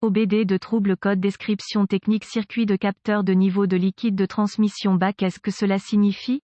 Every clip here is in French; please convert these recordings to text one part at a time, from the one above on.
OBD de trouble code description technique circuit de capteur de niveau de liquide de transmission bas. Qu'est-ce que cela signifie?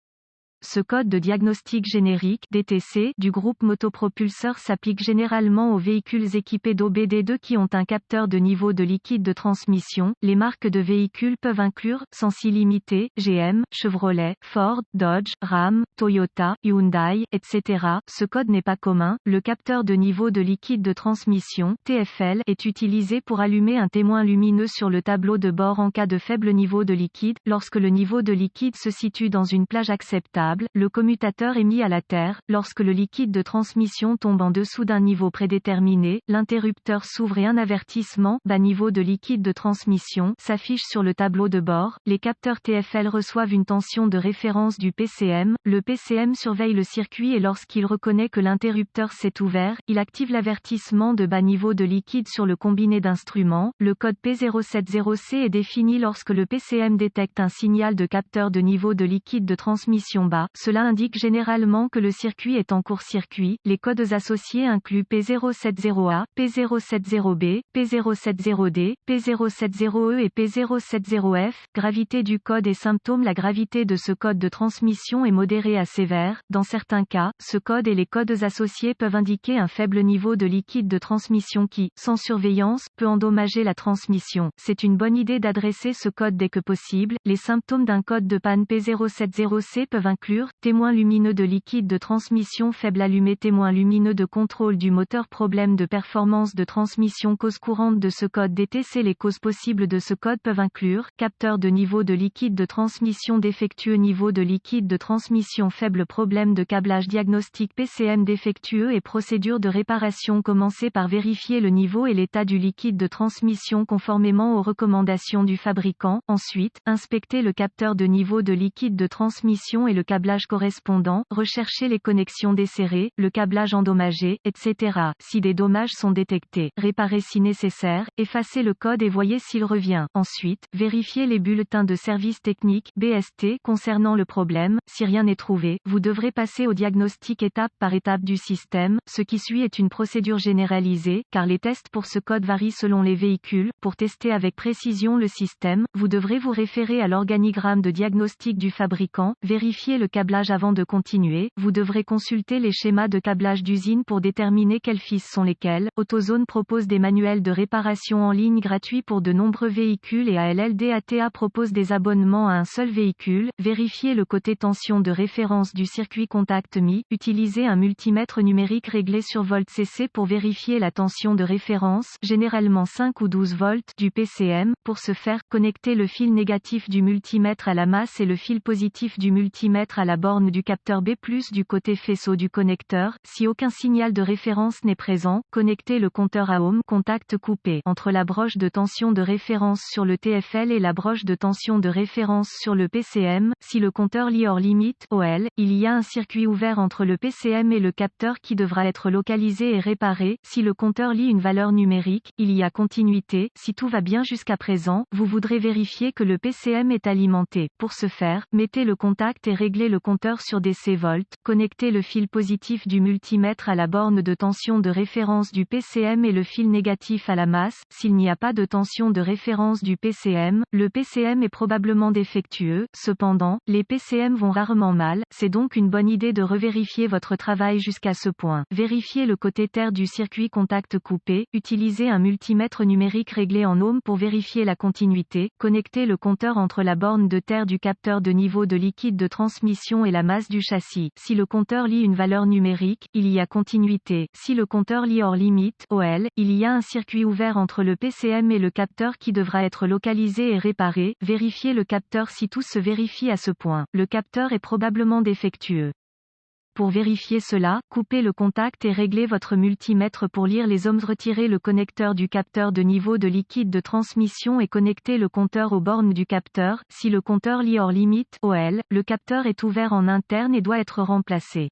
Ce code de diagnostic générique (DTC) du groupe motopropulseur s'applique généralement aux véhicules équipés d'OBD2 qui ont un capteur de niveau de liquide de transmission. Les marques de véhicules peuvent inclure, sans s'y limiter, GM, Chevrolet, Ford, Dodge, Ram, Toyota, Hyundai, etc. Ce code n'est pas commun. Le capteur de niveau de liquide de transmission (TFL) est utilisé pour allumer un témoin lumineux sur le tableau de bord en cas de faible niveau de liquide. Lorsque le niveau de liquide se situe dans une plage acceptable, le commutateur est mis à la terre. Lorsque le liquide de transmission tombe en dessous d'un niveau prédéterminé, l'interrupteur s'ouvre et un avertissement bas niveau de liquide de transmission s'affiche sur le tableau de bord. Les capteurs TFL reçoivent une tension de référence du PCM. Le PCM surveille le circuit et lorsqu'il reconnaît que l'interrupteur s'est ouvert, il active l'avertissement de bas niveau de liquide sur le combiné d'instruments. Le code P070C est défini lorsque le PCM détecte un signal de capteur de niveau de liquide de transmission bas. Cela indique généralement que le circuit est en court-circuit. Les codes associés incluent P070A, P070B, P070D, P070E et P070F. Gravité du code et symptômes. La gravité de ce code de transmission est modérée à sévère. Dans certains cas, ce code et les codes associés peuvent indiquer un faible niveau de liquide de transmission qui, sans surveillance, peut endommager la transmission. C'est une bonne idée d'adresser ce code dès que possible. Les symptômes d'un code de panne P070C peuvent inclure témoin lumineux de liquide de transmission faible allumé, témoin lumineux de contrôle du moteur, problème de performance de transmission. Cause courante de ce code DTC. Les causes possibles de ce code peuvent inclure capteur de niveau de liquide de transmission défectueux, niveau de liquide de transmission faible, problème de câblage, diagnostic PCM défectueux et procédure de réparation. Commencez par vérifier le niveau et l'état du liquide de transmission conformément aux recommandations du fabricant. Ensuite, inspectez le capteur de niveau de liquide de transmission et le câblage correspondant, recherchez les connexions desserrées, le câblage endommagé, etc. Si des dommages sont détectés, réparez si nécessaire, effacez le code et voyez s'il revient. Ensuite, vérifiez les bulletins de service technique (BST) concernant le problème. Si rien n'est trouvé, vous devrez passer au diagnostic étape par étape du système. Ce qui suit est une procédure généralisée, car les tests pour ce code varient selon les véhicules. Pour tester avec précision le système, vous devrez vous référer à l'organigramme de diagnostic du fabricant, vérifier le câblage avant de continuer. Vous devrez consulter les schémas de câblage d'usine pour déterminer quels fils sont lesquels. AutoZone propose des manuels de réparation en ligne gratuits pour de nombreux véhicules et ALLDATA propose des abonnements à un seul véhicule. Vérifiez le côté tension de référence du circuit Contact Me. Utilisez un multimètre numérique réglé sur volt CC pour vérifier la tension de référence, généralement 5 ou 12 volts, du PCM. Pour ce faire, connectez le fil négatif du multimètre à la masse et le fil positif du multimètre à la borne du capteur B+ du côté faisceau du connecteur. Si aucun signal de référence n'est présent, connectez le compteur à ohm contact coupé entre la broche de tension de référence sur le TFL et la broche de tension de référence sur le PCM. Si le compteur lit hors limite OL, il y a un circuit ouvert entre le PCM et le capteur qui devra être localisé et réparé. Si le compteur lit une valeur numérique, il y a continuité. Si tout va bien jusqu'à présent, vous voudrez vérifier que le PCM est alimenté. Pour ce faire, mettez le contact et réglez le compteur sur DC volts. Connectez le fil positif du multimètre à la borne de tension de référence du PCM et le fil négatif à la masse. S'il n'y a pas de tension de référence du PCM, le PCM est probablement défectueux. Cependant, les PCM vont rarement mal, c'est donc une bonne idée de revérifier votre travail jusqu'à ce point. Vérifiez le côté terre du circuit contact coupé. Utilisez un multimètre numérique réglé en ohms pour vérifier la continuité. Connectez le compteur entre la borne de terre du capteur de niveau de liquide de transmission et la masse du châssis. Si le compteur lit une valeur numérique, il y a continuité. Si le compteur lit hors limite OL, il y a un circuit ouvert entre le PCM et le capteur qui devra être localisé et réparé. Vérifiez le capteur. Si tout se vérifie à ce point, le capteur est probablement défectueux. Pour vérifier cela, coupez le contact et réglez votre multimètre pour lire les ohms. Retirez le connecteur du capteur de niveau de liquide de transmission et connectez le compteur aux bornes du capteur. Si le compteur lit hors limite OL, le capteur est ouvert en interne et doit être remplacé.